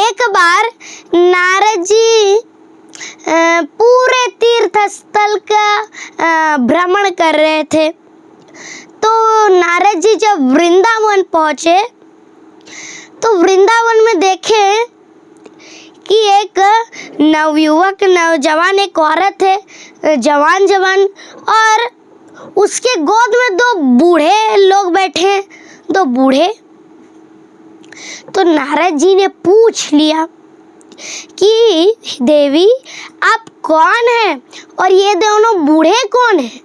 एक बार नारद जी पूरे तीर्थ स्थल का भ्रमण कर रहे थे। तो नारद जी जब वृंदावन पहुंचे तो वृंदावन में देखे कि एक नवयुवक नौजवान एक औरत है, जवान और उसके गोद में दो बूढ़े लोग बैठे हैं, दो बूढ़े। तो नारद जी ने पूछ लिया कि देवी आप कौन हैं और ये दोनों बूढ़े कौन हैं?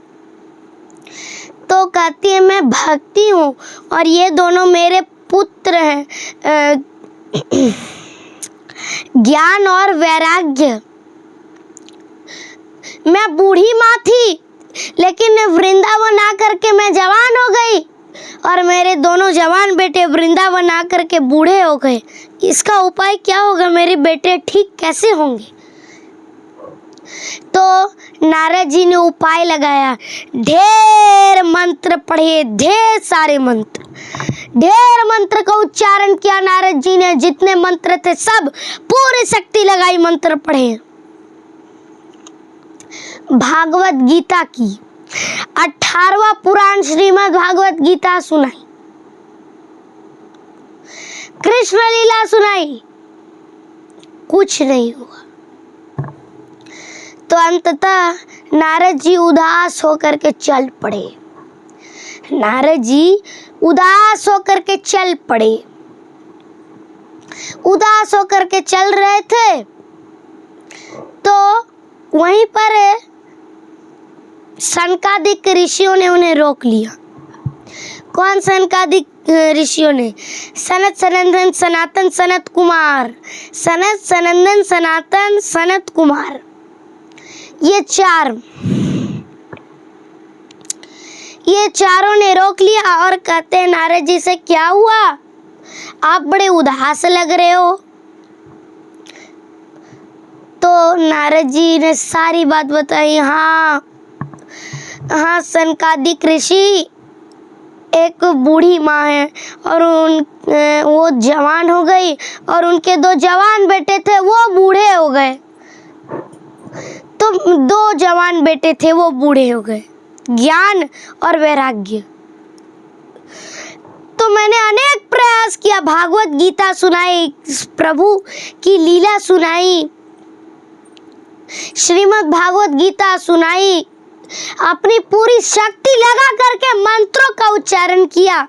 तो कहती है मैं भक्ति हूँ और ये दोनों मेरे पुत्र हैं, ज्ञान और वैराग्य। मैं बूढ़ी माँ थी लेकिन वृंदावन आकर के मैं जवान हो गई और मेरे दोनों जवान बेटे वृंदावन आकर के बूढ़े हो गए। इसका उपाय क्या होगा? मेरे बेटे ठीक कैसे होंगे? तो नारद जी ने उपाय लगाया, ढेर मंत्र पढ़े, ढेर सारे मंत्र, ढेर मंत्र का उच्चारण किया नारद जी ने। जितने मंत्र थे सब पूरी शक्ति लगाई, मंत्र पढ़े। भागवत गीता की 18वां पुराण श्रीमद् भागवत गीता सुनाई, कृष्ण लीला सुनाई, कुछ नहीं हुआ। तो अंततः नारद जी उदास होकर के चल पड़े। नारद जी उदास होकर के चल पड़े। उदास होकर के चल रहे थे तो वहीं पर सनकादिक ऋषियों ने उन्हें रोक लिया। कौन सनकादिक ऋषियों ने? सनत सनंदन सनातन सनत कुमार, सनत सनंदन सनातन सनत कुमार, ये चारों ने रोक लिया और कहते हैं नारद जी से क्या हुआ, आप बड़े उदास लग रहे हो। तो नारद जी ने सारी बात बताई। हाँ सनकादिक ऋषि, एक बूढ़ी माँ है और वो जवान हो गई और उनके दो जवान बेटे थे वो बूढ़े हो गए। तो दो जवान बेटे थे वो बूढ़े हो गए, ज्ञान और वैराग्य। तो मैंने अनेक प्रयास किया, भागवत गीता सुनाई, प्रभु की लीला सुनाई, श्रीमद् भागवत गीता सुनाई, अपनी पूरी शक्ति लगा करके मंत्रों का उच्चारण किया,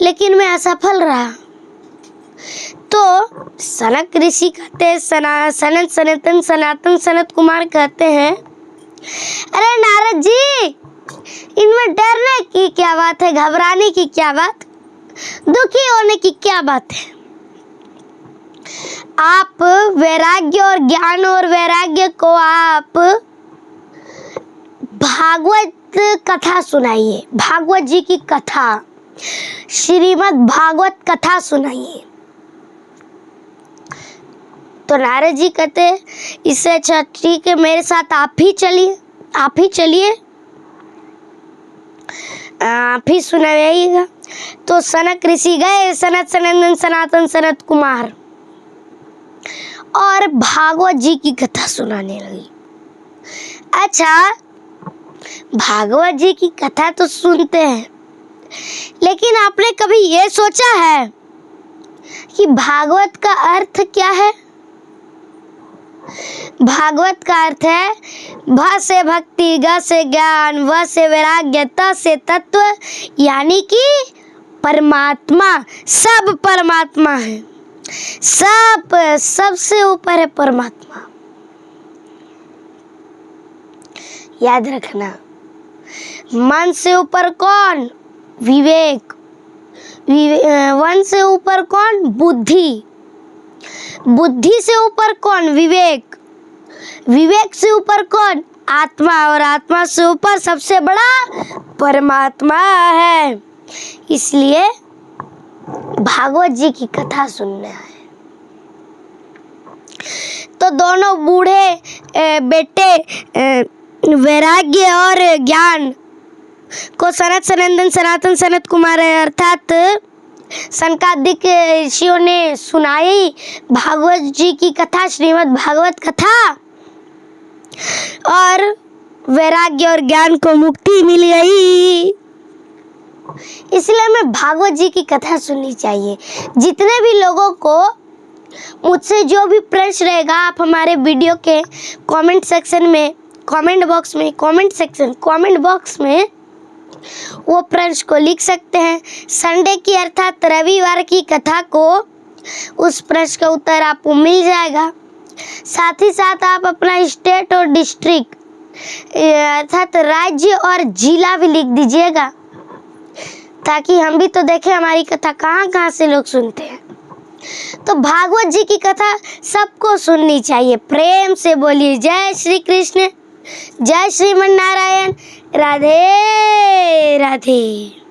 लेकिन मैं असफल रहा। तो सनक ऋषि कहते हैं, सनत सनातन सनातन सनत कुमार कहते हैं, अरे नारद जी इनमें डरने की क्या बात है, घबराने की क्या बात, दुखी होने की क्या बात है। आप वैराग्य और ज्ञान और वैराग्य को आप भागवत कथा सुनाइए, भागवत जी की कथा, श्रीमद् भागवत कथा सुनाइए। तो नारद जी कहते इससे अच्छा ठीक है मेरे साथ आप ही चलिए, आप ही सुनाइएगा। तो सनक ऋषि गए, सनत सनंदन सनातन सनत कुमार, और भागवत जी की कथा सुनाने लगी। अच्छा, भागवत जी की कथा तो सुनते हैं, लेकिन आपने कभी ये सोचा है कि भागवत का अर्थ क्या है? भागवत का अर्थ है भ से भक्ति, ग से ज्ञान, व से वैराग्य, त से तत्व, यानी कि परमात्मा, सब परमात्मा है, सबसे ऊपर है परमात्मा। याद रखना, मन से ऊपर कौन? विवेक। मन से ऊपर कौन? बुद्धि। बुद्धि से ऊपर कौन? विवेक। विवेक से ऊपर कौन? आत्मा। और आत्मा से ऊपर सबसे बड़ा परमात्मा है। इसलिए भागवत जी की कथा सुनना है। तो दोनों बूढ़े बेटे वैराग्य और ज्ञान को सनत सनंदन सनातन सनत कुमार अर्थात सनकादिक ऋषियों ने सुनाई भागवत जी की कथा, श्रीमद् भागवत कथा, और वैराग्य और ज्ञान को मुक्ति मिल गई। इसलिए हमें भागवत जी की कथा सुननी चाहिए। जितने भी लोगों को मुझसे जो भी प्रश्न रहेगा, आप हमारे वीडियो के कमेंट बॉक्स में वो प्रश्न को लिख सकते हैं। संडे की अर्थात रविवार की कथा को, उस प्रश्न का उत्तर आपको मिल जाएगा। साथ ही साथ आप अपना स्टेट और डिस्ट्रिक्ट अर्थात राज्य और जिला भी लिख दीजिएगा, ताकि हम भी तो देखें हमारी कथा कहाँ कहाँ से लोग सुनते हैं। तो भागवत जी की कथा सबको सुननी चाहिए। प्रेम से बोलिए जय श्री कृष्ण, जय श्रीमन नारायण, राधे राधे।